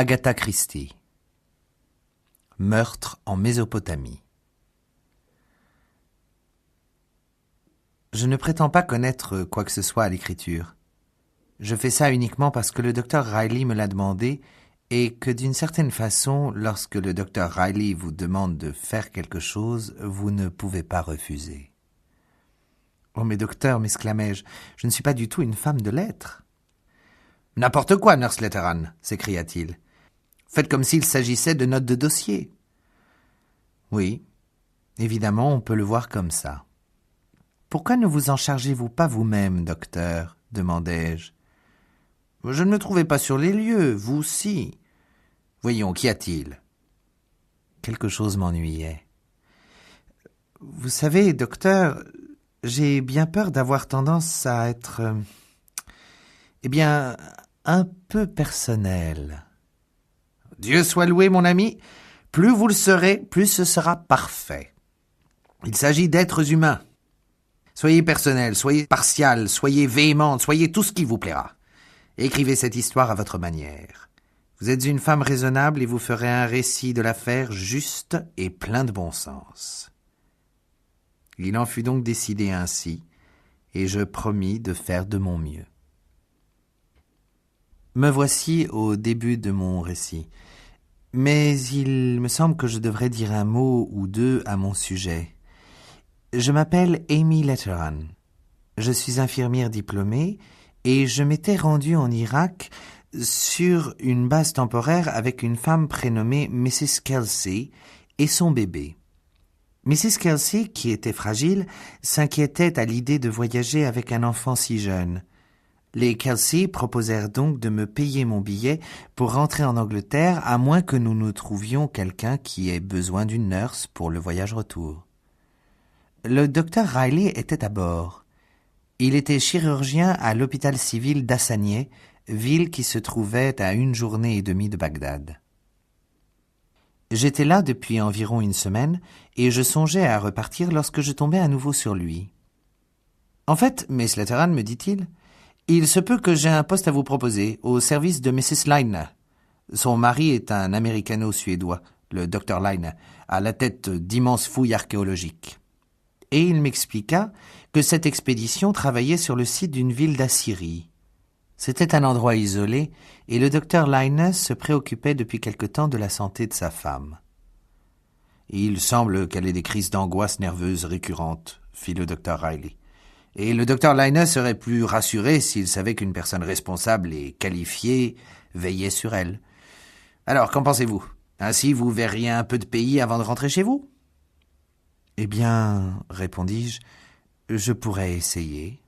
Agatha Christie. Meurtre en Mésopotamie. Je ne prétends pas connaître quoi que ce soit à l'écriture. Je fais ça uniquement parce que le docteur Riley me l'a demandé et que d'une certaine façon, lorsque le docteur Riley vous demande de faire quelque chose, vous ne pouvez pas refuser. « Oh, mais docteur, m'exclamai-je, je ne suis pas du tout une femme de lettres. »« N'importe quoi, Nurse Letteran, s'écria-t-il. Faites comme s'il s'agissait de notes de dossier. » Oui, évidemment, on peut le voir comme ça. « Pourquoi ne vous en chargez-vous pas vous-même, docteur ?» demandai-je. « Je ne me trouvais pas sur les lieux, vous si. Voyons, qu'y a-t-il » Quelque chose m'ennuyait. « Vous savez, docteur, j'ai bien peur d'avoir tendance à être, un peu personnel. »« Dieu soit loué, mon ami, plus vous le serez, plus ce sera parfait. Il s'agit d'êtres humains. Soyez personnel, soyez partial, soyez véhémente, soyez tout ce qui vous plaira. Écrivez cette histoire à votre manière. Vous êtes une femme raisonnable et vous ferez un récit de l'affaire juste et plein de bon sens. » Il en fut donc décidé ainsi, et je promis de faire de mon mieux. Me voici au début de mon récit, mais il me semble que je devrais dire un mot ou deux à mon sujet. Je m'appelle Amy Letteran. Je suis infirmière diplômée et je m'étais rendue en Irak sur une base temporaire avec une femme prénommée Mrs. Kelsey et son bébé. Mrs. Kelsey, qui était fragile, s'inquiétait à l'idée de voyager avec un enfant si jeune. Les Kelsey proposèrent donc de me payer mon billet pour rentrer en Angleterre, à moins que nous ne trouvions quelqu'un qui ait besoin d'une nurse pour le voyage retour. Le docteur Riley était à bord. Il était chirurgien à l'hôpital civil d'Hassanieh, ville qui se trouvait à 1 journée et demie de Bagdad. J'étais là depuis environ 1 semaine et je songeais à repartir lorsque je tombai à nouveau sur lui. « En fait, Miss Letteran, me dit-il, il se peut que j'ai un poste à vous proposer au service de Mrs. Line. Son mari est un américano-suédois, le Dr. Line, à la tête d'immenses fouilles archéologiques. » Et il m'expliqua que cette expédition travaillait sur le site d'une ville d'Assyrie. C'était un endroit isolé et le docteur Line se préoccupait depuis quelque temps de la santé de sa femme. « Il semble qu'elle ait des crises d'angoisse nerveuse récurrentes, » fit le docteur Riley. « Et le docteur Line serait plus rassuré s'il savait qu'une personne responsable et qualifiée veillait sur elle. Alors, qu'en pensez-vous? Ainsi, vous verriez un peu de pays avant de rentrer chez vous? » « Eh bien, répondis-je, je pourrais essayer. »«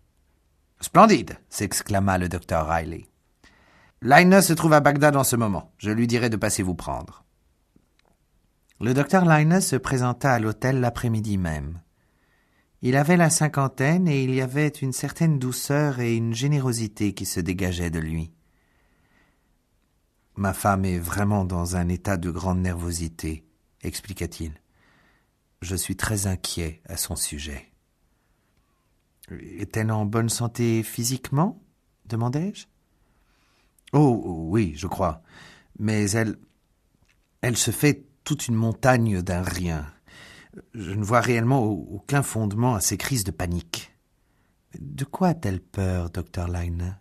Splendide !» s'exclama le docteur Riley. « Line se trouve à Bagdad en ce moment. Je lui dirai de passer vous prendre. » Le docteur Line se présenta à l'hôtel l'après-midi même. Il avait la 50aine et il y avait une certaine douceur et une générosité qui se dégageaient de lui. « Ma femme est vraiment dans un état de grande nervosité, » expliqua-t-il. Je suis très inquiet à son sujet. « Est-elle en bonne santé physiquement ?» demandai-je. « Oh, oui, je crois. Mais elle se fait toute une montagne d'un rien. Je ne vois réellement aucun fondement à ces crises de panique. »« De quoi a-t-elle peur, Dr. Line ?»«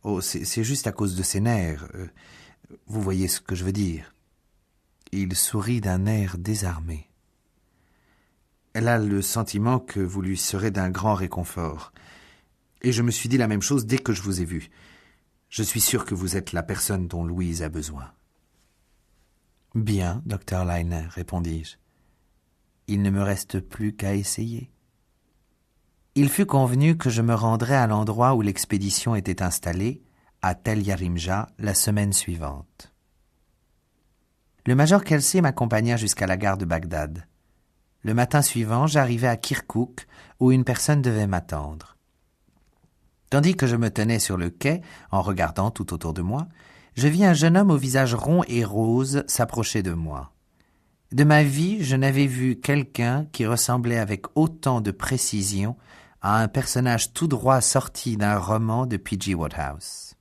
Oh, c'est juste à cause de ses nerfs. Vous voyez ce que je veux dire. » Il sourit d'un air désarmé. Elle a le sentiment que vous lui serez d'un grand réconfort. Et je me suis dit la même chose dès que je vous ai vu. Je suis sûr que vous êtes la personne dont Louise a besoin. « Bien, Dr. Line, répondis-je. Il ne me reste plus qu'à essayer. » Il fut convenu que je me rendrais à l'endroit où l'expédition était installée, à Tel Yarimja, la semaine suivante. Le major Kelsey m'accompagna jusqu'à la gare de Bagdad. Le matin suivant, j'arrivai à Kirkouk, où une personne devait m'attendre. Tandis que je me tenais sur le quai, en regardant tout autour de moi, je vis un jeune homme au visage rond et rose s'approcher de moi. De ma vie, je n'avais vu quelqu'un qui ressemblait avec autant de précision à un personnage tout droit sorti d'un roman de P.G. Wodehouse.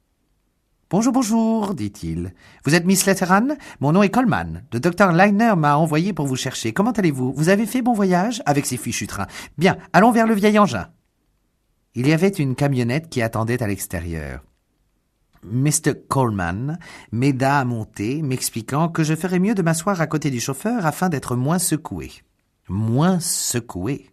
Bonjour, bonjour, dit-il. Vous êtes Miss Letteran? Mon nom est Coleman. Le docteur Liner m'a envoyé pour vous chercher. Comment allez-vous? Vous avez fait bon voyage? Avec ces fichus trains. Bien, allons vers le vieil engin. Il y avait une camionnette qui attendait à l'extérieur. Mr. Coleman m'aida à monter, m'expliquant que je ferais mieux de m'asseoir à côté du chauffeur afin d'être moins secoué. Moins secoué.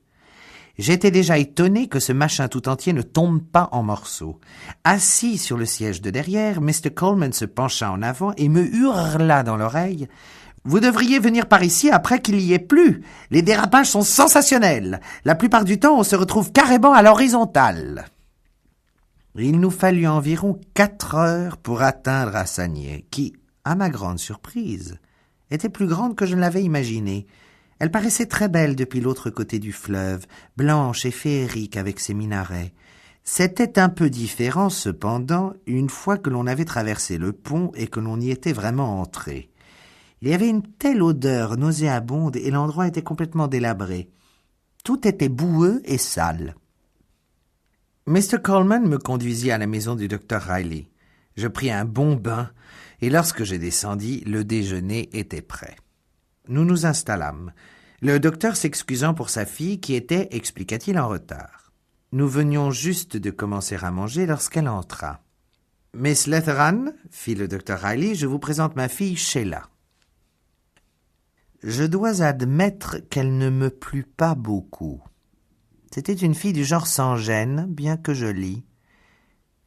J'étais déjà étonné que ce machin tout entier ne tombe pas en morceaux. Assis sur le siège de derrière, Mr. Coleman se pencha en avant et me hurla dans l'oreille « Vous devriez venir par ici après qu'il y ait plu. Les dérapages sont sensationnels. La plupart du temps, on se retrouve carrément à l'horizontale. » Il nous fallut environ 4 heures pour atteindre Hassanieh, qui, à ma grande surprise, était plus grande que je ne l'avais imaginé. Elle paraissait très belle depuis l'autre côté du fleuve, blanche et féerique avec ses minarets. C'était un peu différent, cependant, une fois que l'on avait traversé le pont et que l'on y était vraiment entré. Il y avait une telle odeur nauséabonde et l'endroit était complètement délabré. Tout était boueux et sale. Mr. Coleman me conduisit à la maison du docteur Riley. Je pris un bon bain et lorsque je descendis, le déjeuner était prêt. Nous nous installâmes, le docteur s'excusant pour sa fille qui était, expliqua-t-il, en retard. Nous venions juste de commencer à manger lorsqu'elle entra. « Miss Letteran, fit le docteur Riley, je vous présente ma fille Sheila. » Je dois admettre qu'elle ne me plut pas beaucoup. C'était une fille du genre sans gêne, bien que jolie.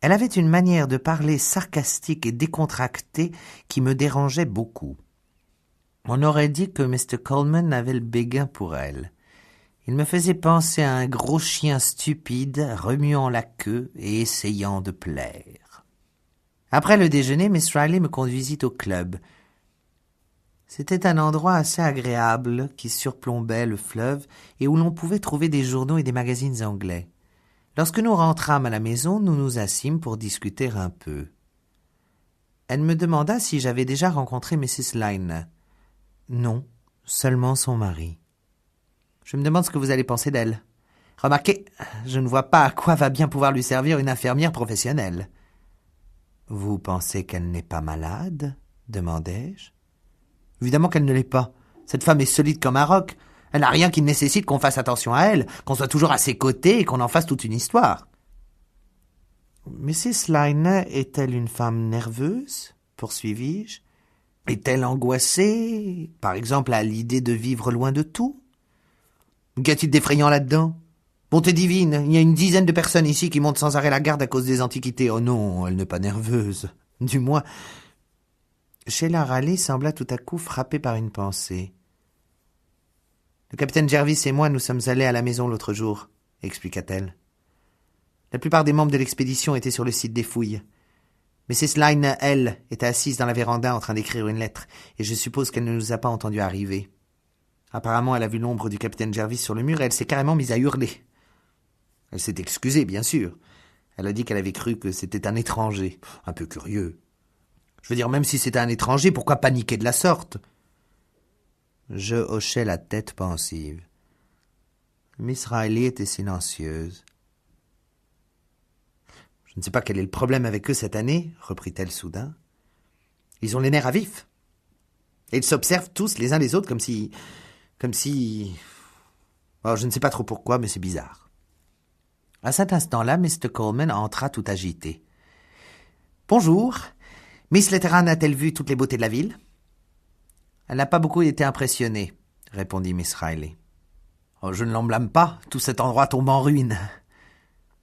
Elle avait une manière de parler sarcastique et décontractée qui me dérangeait beaucoup. On aurait dit que Mr. Coleman avait le béguin pour elle. Il me faisait penser à un gros chien stupide, remuant la queue et essayant de plaire. Après le déjeuner, Miss Riley me conduisit au club. C'était un endroit assez agréable qui surplombait le fleuve et où l'on pouvait trouver des journaux et des magazines anglais. Lorsque nous rentrâmes à la maison, nous nous assîmes pour discuter un peu. Elle me demanda si j'avais déjà rencontré Mrs. Liner. Non, seulement son mari. Je me demande ce que vous allez penser d'elle. Remarquez, je ne vois pas à quoi va bien pouvoir lui servir une infirmière professionnelle. Vous pensez qu'elle n'est pas malade? Demandai-je. Évidemment qu'elle ne l'est pas. Cette femme est solide comme un roc. Elle n'a rien qui nécessite qu'on fasse attention à elle, qu'on soit toujours à ses côtés et qu'on en fasse toute une histoire. Mrs. Liner est-elle une femme nerveuse? Poursuivis-je. Est-elle angoissée, par exemple, à l'idée de vivre loin de tout? Qu'y a-t-il d'effrayant là-dedans? Bonté divine, il y a une dizaine de personnes ici qui montent sans arrêt la garde à cause des antiquités. Oh non, elle n'est pas nerveuse. Du moins... Sheila Riley sembla tout à coup frappée par une pensée. Le capitaine Jervis et moi nous sommes allés à la maison l'autre jour, expliqua-t-elle. La plupart des membres de l'expédition étaient sur le site des fouilles. Mrs. Liner, elle, était assise dans la véranda en train d'écrire une lettre, et je suppose qu'elle ne nous a pas entendus arriver. Apparemment, elle a vu l'ombre du capitaine Jervis sur le mur et elle s'est carrément mise à hurler. Elle s'est excusée, bien sûr. Elle a dit qu'elle avait cru que c'était un étranger. Un peu curieux. Je veux dire, même si c'était un étranger, pourquoi paniquer de la sorte? Je hochai la tête pensive. Miss Riley était silencieuse. Je ne sais pas quel est le problème avec eux cette année, reprit-elle soudain. Ils ont les nerfs à vif. Et ils s'observent tous les uns les autres comme si... Oh, je ne sais pas trop pourquoi, mais c'est bizarre. À cet instant-là, Mr. Coleman entra tout agité. « Bonjour. Miss Letteran a-t-elle vu toutes les beautés de la ville? » Elle n'a pas beaucoup été impressionnée, répondit Miss Riley. Oh, je ne l'en blâme pas, tout cet endroit tombe en ruine.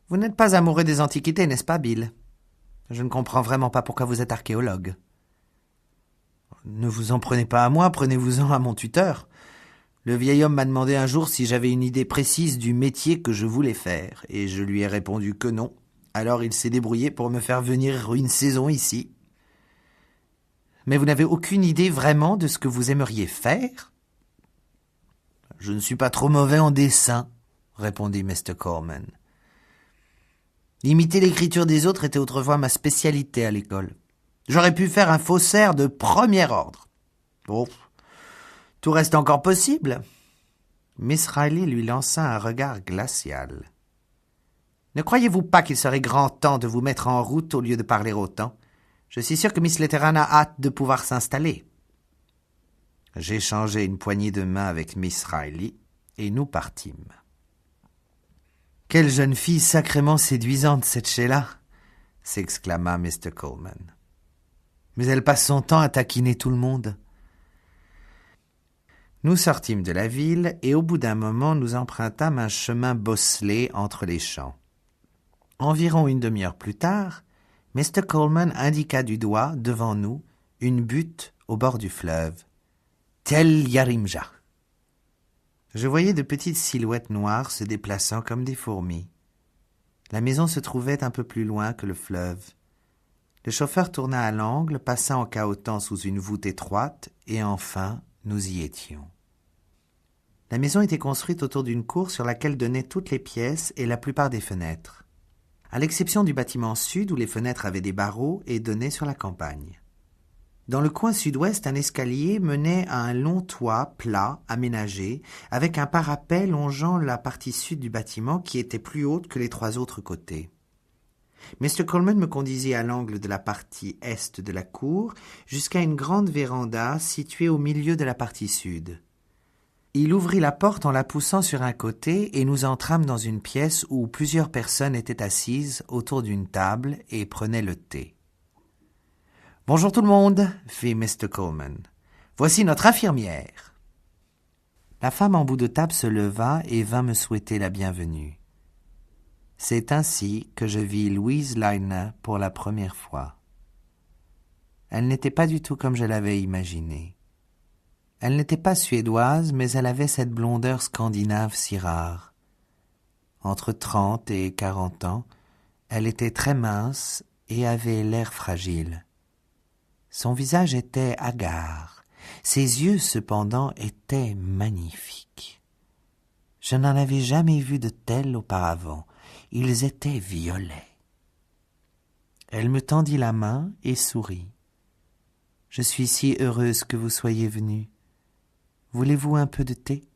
Vous n'êtes pas amoureux des antiquités, n'est-ce pas, Bill? Je ne comprends vraiment pas pourquoi vous êtes archéologue. Ne vous en prenez pas à moi, prenez-vous-en à mon tuteur. Le vieil homme m'a demandé un jour si j'avais une idée précise du métier que je voulais faire, et je lui ai répondu que non. Alors il s'est débrouillé pour me faire venir une saison ici. Mais vous n'avez aucune idée vraiment de ce que vous aimeriez faire? Je ne suis pas trop mauvais en dessin, répondit Mr. Coleman. Imiter l'écriture des autres était autrefois ma spécialité à l'école. J'aurais pu faire un faussaire de premier ordre. Bon, tout reste encore possible. Miss Riley lui lança un regard glacial. Ne croyez-vous pas qu'il serait grand temps de vous mettre en route au lieu de parler autant? Je suis sûr que Miss Letteran a hâte de pouvoir s'installer. » J'échangeai une poignée de main avec Miss Riley et nous partîmes. « Quelle jeune fille sacrément séduisante, cette Sheila !» s'exclama Mr. Coleman. « Mais elle passe son temps à taquiner tout le monde. » Nous sortîmes de la ville et au bout d'un moment, nous empruntâmes un chemin bosselé entre les champs. Environ une demi-heure plus tard, Mr. Coleman indiqua du doigt, devant nous, une butte au bord du fleuve. « Tel Yarimja !» Je voyais de petites silhouettes noires se déplaçant comme des fourmis. La maison se trouvait un peu plus loin que le fleuve. Le chauffeur tourna à l'angle, passa en cahotant sous une voûte étroite, et enfin, nous y étions. La maison était construite autour d'une cour sur laquelle donnaient toutes les pièces et la plupart des fenêtres, à l'exception du bâtiment sud où les fenêtres avaient des barreaux et donnaient sur la campagne. Dans le coin sud-ouest, un escalier menait à un long toit plat, aménagé, avec un parapet longeant la partie sud du bâtiment qui était plus haute que les 3 autres côtés. Mr. Coleman me conduisit à l'angle de la partie est de la cour jusqu'à une grande véranda située au milieu de la partie sud. Il ouvrit la porte en la poussant sur un côté et nous entrâmes dans une pièce où plusieurs personnes étaient assises autour d'une table et prenaient le thé. « Bonjour tout le monde, » fit Mr. Coleman. « Voici notre infirmière. » La femme en bout de table se leva et vint me souhaiter la bienvenue. C'est ainsi que je vis Louise Liner pour la première fois. Elle n'était pas du tout comme je l'avais imaginé. Elle n'était pas suédoise, mais elle avait cette blondeur scandinave si rare. Entre 30 et 40 ans, elle était très mince et avait l'air fragile. Son visage était hagard, ses yeux cependant étaient magnifiques. Je n'en avais jamais vu de tels auparavant, ils étaient violets. Elle me tendit la main et sourit. « Je suis si heureuse que vous soyez venu. Voulez-vous un peu de thé ?»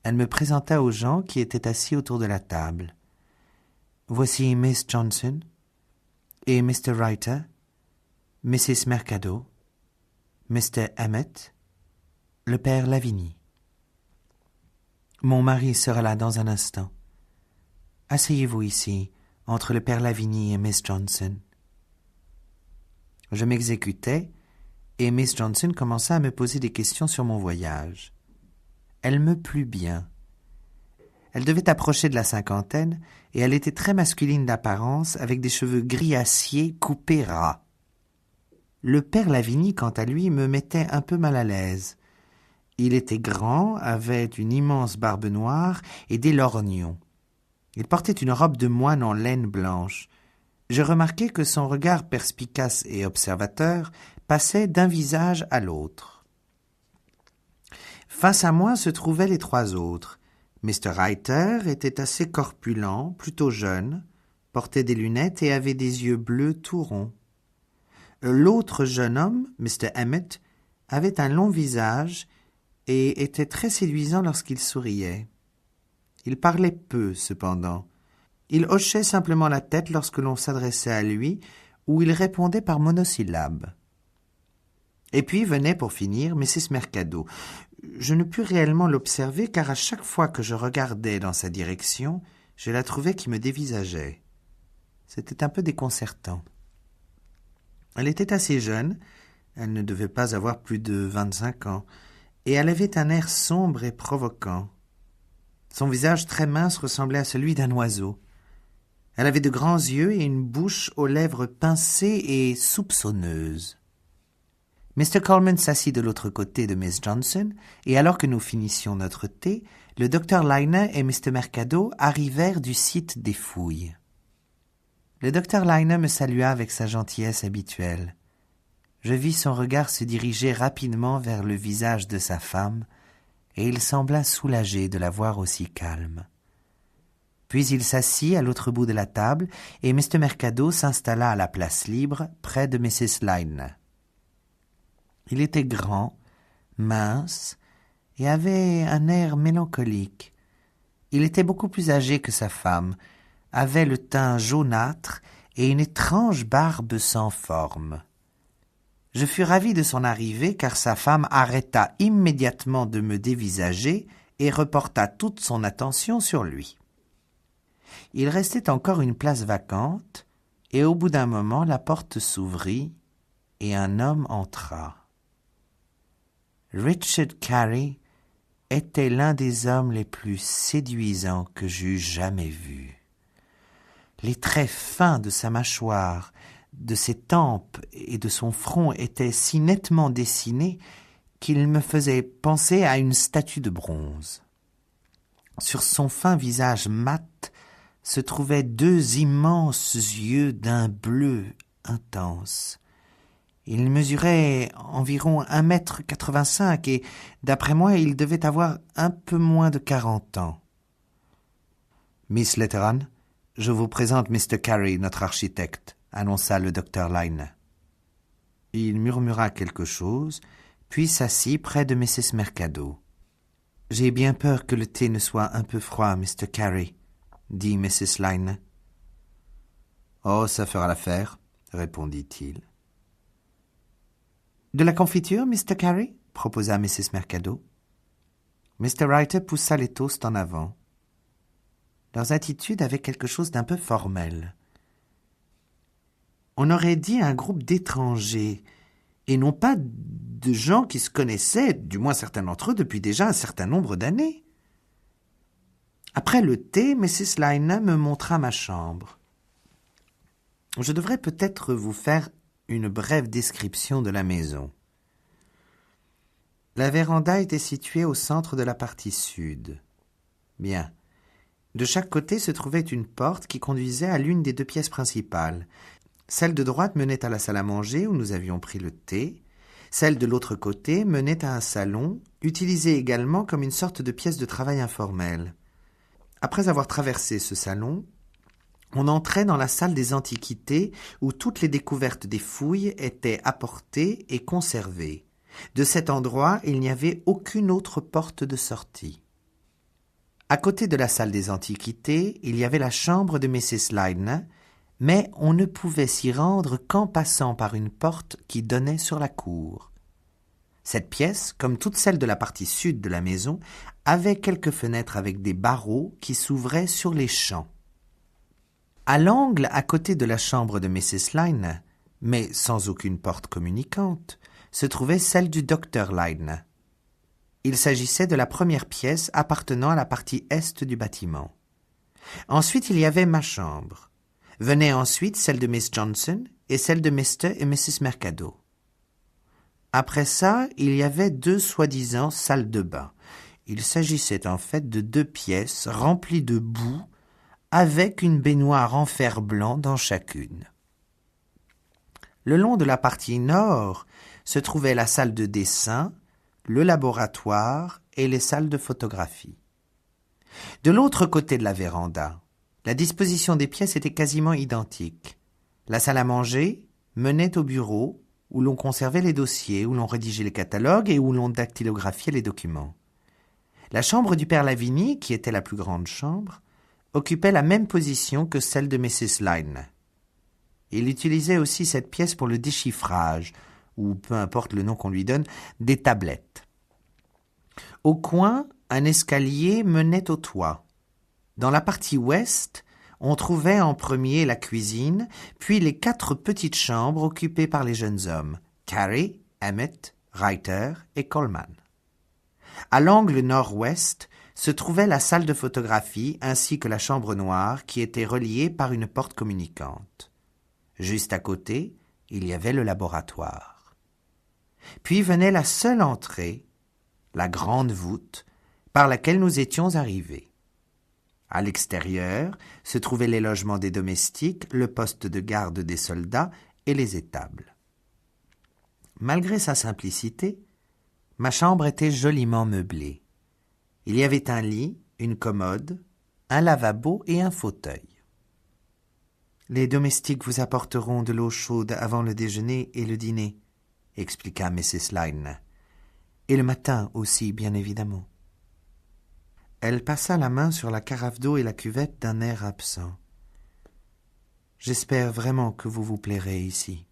Elle me présenta aux gens qui étaient assis autour de la table. « Voici Miss Johnson et Mr. Reiter, Mrs. Mercado, Mr. Emmett, le père Lavigny. Mon mari sera là dans un instant. Asseyez-vous ici, entre le père Lavigny et Miss Johnson. » Je m'exécutais, et Miss Johnson commença à me poser des questions sur mon voyage. Elle me plut bien. Elle devait approcher de la 50aine, et elle était très masculine d'apparence, avec des cheveux gris acier coupés ras. Le père Lavigny, quant à lui, me mettait un peu mal à l'aise. Il était grand, avait une immense barbe noire et des lorgnons. Il portait une robe de moine en laine blanche. Je remarquai que son regard perspicace et observateur passait d'un visage à l'autre. Face à moi se trouvaient les 3 autres. Mr. Reiter était assez corpulent, plutôt jeune, portait des lunettes et avait des yeux bleus tout ronds. L'autre jeune homme, Mr. Emmett, avait un long visage et était très séduisant lorsqu'il souriait. Il parlait peu, cependant. Il hochait simplement la tête lorsque l'on s'adressait à lui, ou il répondait par monosyllabes. Et puis venait, pour finir, Mrs. Mercado. Je ne pus réellement l'observer, car à chaque fois que je regardais dans sa direction, je la trouvais qui me dévisageait. C'était un peu déconcertant. Elle était assez jeune, elle ne devait pas avoir plus de 25 ans, et elle avait un air sombre et provoquant. Son visage très mince ressemblait à celui d'un oiseau. Elle avait de grands yeux et une bouche aux lèvres pincées et soupçonneuses. Mr. Coleman s'assit de l'autre côté de Miss Johnson, et alors que nous finissions notre thé, le docteur Liner et Mr. Mercado arrivèrent du site des fouilles. Le docteur Liner me salua avec sa gentillesse habituelle. Je vis son regard se diriger rapidement vers le visage de sa femme, et il sembla soulagé de la voir aussi calme. Puis il s'assit à l'autre bout de la table, et Mr. Mercado s'installa à la place libre, près de Mrs. Liner. Il était grand, mince, et avait un air mélancolique. Il était beaucoup plus âgé que sa femme, avait le teint jaunâtre et une étrange barbe sans forme. Je fus ravi de son arrivée car sa femme arrêta immédiatement de me dévisager et reporta toute son attention sur lui. Il restait encore une place vacante et au bout d'un moment la porte s'ouvrit et un homme entra. Richard Carey était l'un des hommes les plus séduisants que j'eus jamais vus. Les traits fins de sa mâchoire, de ses tempes et de son front étaient si nettement dessinés qu'il me faisait penser à une statue de bronze. Sur son fin visage mat se trouvaient deux immenses yeux d'un bleu intense. Il mesurait environ 1,85 m et, d'après moi, il devait avoir un peu moins de 40 ans. « Miss Letteran, je vous présente Mr. Carey, notre architecte, » annonça le docteur Lyne. Il murmura quelque chose, puis s'assit près de Mrs. Mercado. « J'ai bien peur que le thé ne soit un peu froid, Mr. Carey, » dit Mrs. Lyne. « Oh, ça fera l'affaire, » répondit-il. « De la confiture, Mr. Carey ?» proposa Mrs. Mercado. Mr. Ryder poussa les toasts en avant. Leurs attitudes avaient quelque chose d'un peu formel. On aurait dit un groupe d'étrangers, et non pas de gens qui se connaissaient, du moins certains d'entre eux, depuis déjà un certain nombre d'années. Après le thé, Mrs. Lyne me montra ma chambre. Je devrais peut-être vous faire une brève description de la maison. La véranda était située au centre de la partie sud. Bien. De chaque côté se trouvait une porte qui conduisait à l'une des deux pièces principales. Celle de droite menait à la salle à manger où nous avions pris le thé. Celle de l'autre côté menait à un salon, utilisé également comme une sorte de pièce de travail informelle. Après avoir traversé ce salon, on entrait dans la salle des antiquités où toutes les découvertes des fouilles étaient apportées et conservées. De cet endroit, il n'y avait aucune autre porte de sortie. À côté de la salle des antiquités, il y avait la chambre de Mrs. Lyne, mais on ne pouvait s'y rendre qu'en passant par une porte qui donnait sur la cour. Cette pièce, comme toutes celles de la partie sud de la maison, avait quelques fenêtres avec des barreaux qui s'ouvraient sur les champs. À l'angle à côté de la chambre de Mrs. Lyne, mais sans aucune porte communicante, se trouvait celle du docteur Lyne. Il s'agissait de la première pièce appartenant à la partie est du bâtiment. Ensuite, il y avait ma chambre. Venait ensuite celle de Miss Johnson et celle de Mr. et Mrs. Mercado. Après ça, il y avait deux soi-disant salles de bain. Il s'agissait en fait de deux pièces remplies de boue avec une baignoire en fer blanc dans chacune. Le long de la partie nord se trouvait la salle de dessin, le laboratoire et les salles de photographie. De l'autre côté de la véranda, la disposition des pièces était quasiment identique. La salle à manger menait au bureau où l'on conservait les dossiers, où l'on rédigeait les catalogues et où l'on dactylographiait les documents. La chambre du père Lavigny, qui était la plus grande chambre, occupait la même position que celle de Mrs. Lyne. Il utilisait aussi cette pièce pour le déchiffrage, ou peu importe le nom qu'on lui donne, des tablettes. Au coin, un escalier menait au toit. Dans la partie ouest, on trouvait en premier la cuisine, puis les 4 petites chambres occupées par les jeunes hommes, Carey, Emmett, Ryder et Coleman. À l'angle nord-ouest se trouvait la salle de photographie ainsi que la chambre noire qui était reliée par une porte communicante. Juste à côté, il y avait le laboratoire. Puis venait la seule entrée, la grande voûte, par laquelle nous étions arrivés. À l'extérieur se trouvaient les logements des domestiques, le poste de garde des soldats et les étables. Malgré sa simplicité, ma chambre était joliment meublée. Il y avait un lit, une commode, un lavabo et un fauteuil. « Les domestiques vous apporteront de l'eau chaude avant le déjeuner et le dîner, » expliqua Mrs. Lyne. « Et le matin aussi, bien évidemment. » Elle passa la main sur la carafe d'eau et la cuvette d'un air absent. J'espère vraiment que vous vous plairez ici. »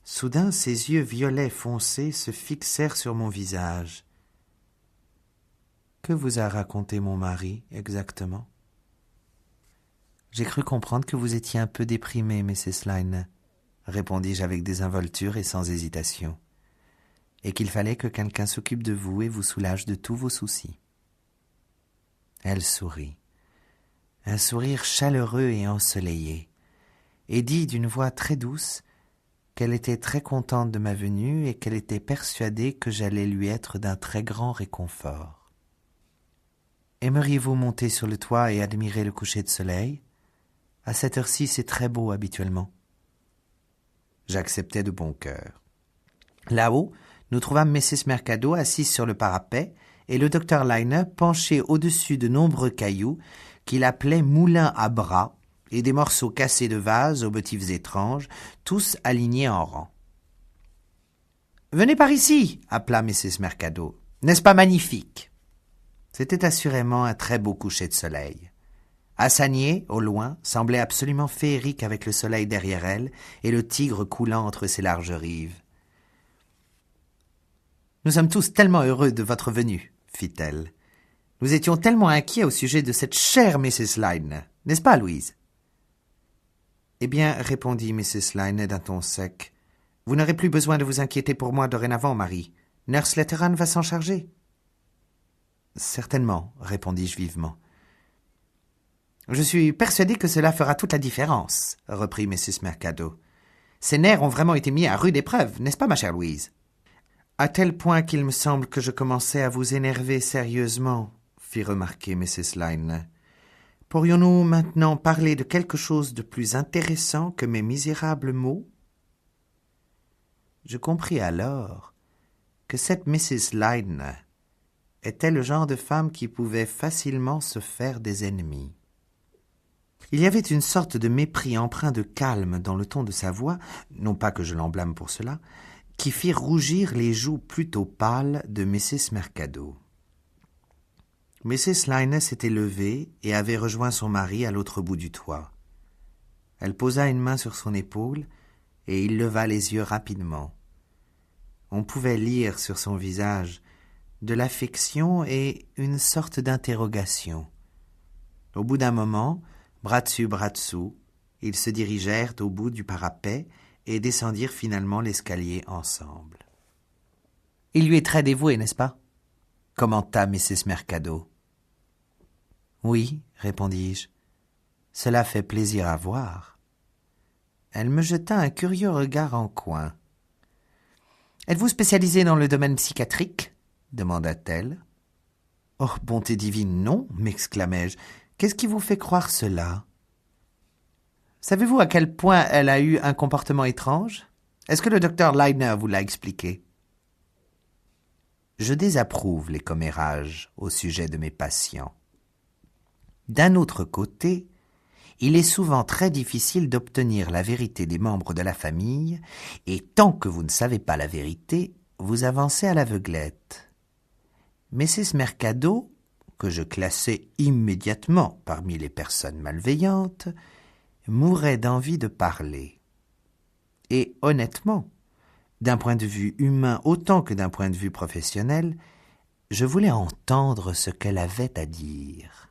Soudain, ses yeux violets foncés se fixèrent sur mon visage. « Que vous a raconté mon mari, exactement ?»« J'ai cru comprendre que vous étiez un peu déprimée, Mrs. Lynn, » répondis-je avec désinvolture et sans hésitation, « et qu'il fallait que quelqu'un s'occupe de vous et vous soulage de tous vos soucis. » Elle sourit, un sourire chaleureux et ensoleillé, et dit d'une voix très douce qu'elle était très contente de ma venue et qu'elle était persuadée que j'allais lui être d'un très grand réconfort. « Aimeriez-vous monter sur le toit et admirer le coucher de soleil ? À cette heure-ci, c'est très beau habituellement. » J'acceptai de bon cœur. Là-haut, nous trouvâmes Mrs. Mercado assise sur le parapet et le docteur Liner penché au-dessus de nombreux cailloux qu'il appelait moulins à bras et des morceaux cassés de vases aux motifs étranges, tous alignés en rang. « Venez par ici !» appela Mrs. Mercado. « N'est-ce pas magnifique ?» C'était assurément un très beau coucher de soleil. Hassanieh, au loin, semblait absolument féerique avec le soleil derrière elle et le Tigre coulant entre ses larges rives. « Nous sommes tous tellement heureux de votre venue, » fit-elle. « Nous étions tellement inquiets au sujet de cette chère Mrs. Lynn, n'est-ce pas, Louise ?»« Eh bien, répondit Mrs. Lynn d'un ton sec, vous n'aurez plus besoin de vous inquiéter pour moi dorénavant, Marie. Nurse Letteran va s'en charger. »« Certainement, répondis-je vivement. »« Je suis persuadé que cela fera toute la différence, reprit Mrs. Mercado. Ses nerfs ont vraiment été mis à rude épreuve, n'est-ce pas, ma chère Louise ? À tel point qu'il me semble que je commençais à vous énerver sérieusement, fit remarquer Mrs. Lynn. Pourrions-nous maintenant parler de quelque chose de plus intéressant que mes misérables mots ? Je compris alors que cette Mrs. Lynn était le genre de femme qui pouvait facilement se faire des ennemis. Il y avait une sorte de mépris empreint de calme dans le ton de sa voix, non pas que je l'en blâme pour cela, qui fit rougir les joues plutôt pâles de Mrs. Mercado. Mrs. Lynn s'était levée et avait rejoint son mari à l'autre bout du toit. Elle posa une main sur son épaule et il leva les yeux rapidement. On pouvait lire sur son visage de l'affection et une sorte d'interrogation. Au bout d'un moment, bras dessus, bras dessous, ils se dirigèrent au bout du parapet et descendirent finalement l'escalier ensemble. « Il lui est très dévoué, n'est-ce pas ?» commenta Mrs. Mercado. « Oui, répondis-je. Cela fait plaisir à voir. » Elle me jeta un curieux regard en coin. « Êtes-vous spécialisé dans le domaine psychiatrique ?» demanda-t-elle. « Oh, bonté divine, non !» m'exclamai-je. « Qu'est-ce qui vous fait croire cela ?» Savez-vous à quel point elle a eu un comportement étrange ? Est-ce que le docteur Liner vous l'a expliqué ? Je désapprouve les commérages au sujet de mes patients. D'un autre côté, il est souvent très difficile d'obtenir la vérité des membres de la famille, et tant que vous ne savez pas la vérité, vous avancez à l'aveuglette. Mrs. Mercado, que je classais immédiatement parmi les personnes malveillantes, mourait d'envie de parler. Et honnêtement, d'un point de vue humain autant que d'un point de vue professionnel, je voulais entendre ce qu'elle avait à dire.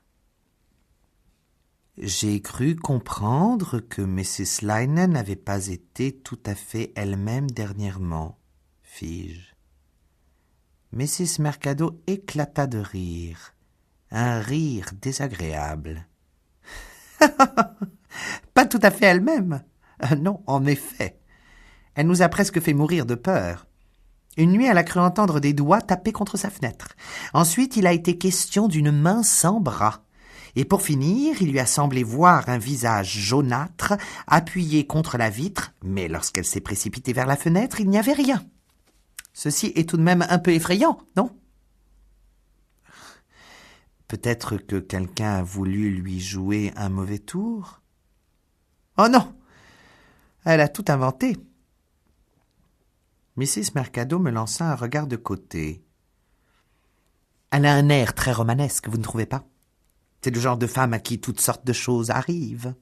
J'ai cru comprendre que Mrs. Lynn n'avait pas été tout à fait elle-même dernièrement, fis-je. Mrs. Mercado éclata de rire, un rire désagréable. Pas tout à fait elle-même. Non, en effet. Elle nous a presque fait mourir de peur. Une nuit, elle a cru entendre des doigts taper contre sa fenêtre. Ensuite, il a été question d'une main sans bras. Et pour finir, il lui a semblé voir un visage jaunâtre appuyé contre la vitre, mais lorsqu'elle s'est précipitée vers la fenêtre, il n'y avait rien. Ceci est tout de même un peu effrayant, non ? Peut-être que quelqu'un a voulu lui jouer un mauvais tour ? Oh non ! Elle a tout inventé. Mrs. Mercado me lança un regard de côté. Elle a un air très romanesque, vous ne trouvez pas ? C'est le genre de femme à qui toutes sortes de choses arrivent.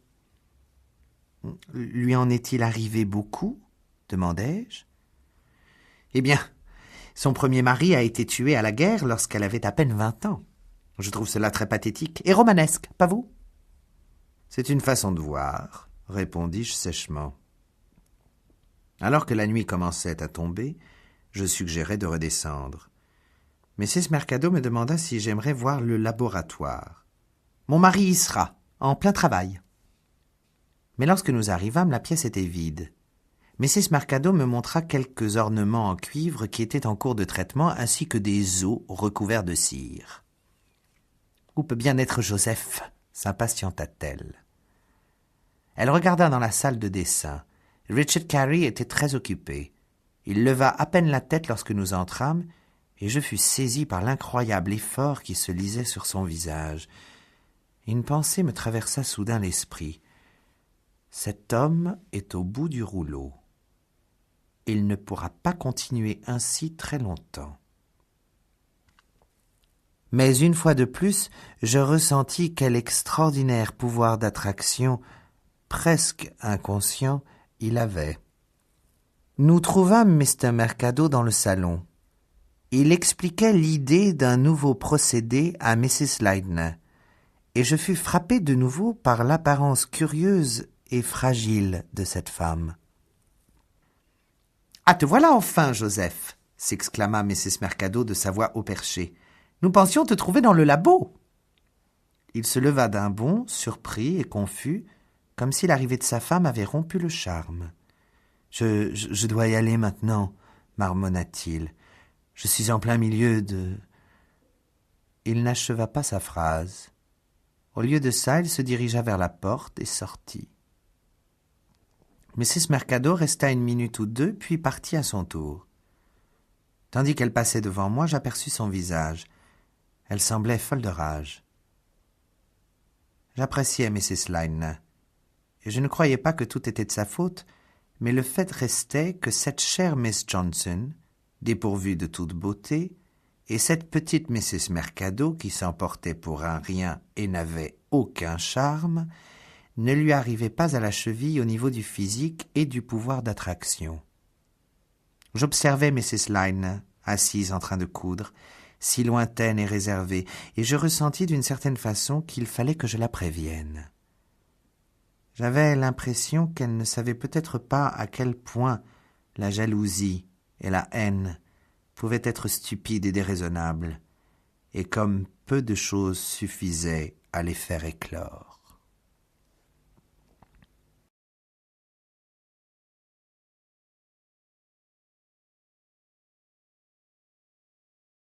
Lui en est-il arrivé beaucoup ? Demandai-je. Eh bien, son premier mari a été tué à la guerre lorsqu'elle avait à peine 20 ans. Je trouve cela très pathétique et romanesque, pas vous ? C'est une façon de voir, répondis-je sèchement. Alors que la nuit commençait à tomber, je suggérai de redescendre. Mrs. Mercado me demanda si j'aimerais voir le laboratoire. Mon mari y sera, en plein travail. Mais lorsque nous arrivâmes, la pièce était vide. Mrs. Mercado me montra quelques ornements en cuivre qui étaient en cours de traitement, ainsi que des os recouverts de cire. « Où peut bien être Joseph ?» s'impatienta-t-elle. Elle regarda dans la salle de dessin. Richard Carey était très occupé. Il leva à peine la tête lorsque nous entrâmes, et je fus saisi par l'incroyable effort qui se lisait sur son visage. Une pensée me traversa soudain l'esprit. Cet homme est au bout du rouleau. Il ne pourra pas continuer ainsi très longtemps. Mais une fois de plus, je ressentis quel extraordinaire pouvoir d'attraction, presque inconscient, il avait. Nous trouvâmes Mr. Mercado dans le salon. Il expliquait l'idée d'un nouveau procédé à Mrs. Lardner, et je fus frappé de nouveau par l'apparence curieuse et fragile de cette femme. « Ah, te voilà enfin, Joseph !» s'exclama Mrs. Mercado de sa voix au perché. « Nous pensions te trouver dans le labo !» Il se leva d'un bond, surpris et confus, comme si l'arrivée de sa femme avait rompu le charme. « Je dois y aller maintenant, » marmonna-t-il. « Je suis en plein milieu de... » Il n'acheva pas sa phrase. Au lieu de ça, il se dirigea vers la porte et sortit. Mrs. Mercado resta une minute ou deux, puis partit à son tour. Tandis qu'elle passait devant moi, j'aperçus son visage. Elle semblait folle de rage. J'appréciais Mrs. Lardner, et je ne croyais pas que tout était de sa faute, mais le fait restait que cette chère Miss Johnson, dépourvue de toute beauté, et cette petite Mrs. Mercado, qui s'emportait pour un rien et n'avait aucun charme, ne lui arrivaient pas à la cheville au niveau du physique et du pouvoir d'attraction. J'observais Mrs. Lardner, assise en train de coudre, si lointaine et réservée, et je ressentis d'une certaine façon qu'il fallait que je la prévienne. J'avais l'impression qu'elle ne savait peut-être pas à quel point la jalousie et la haine pouvaient être stupides et déraisonnables, et comme peu de choses suffisaient à les faire éclore.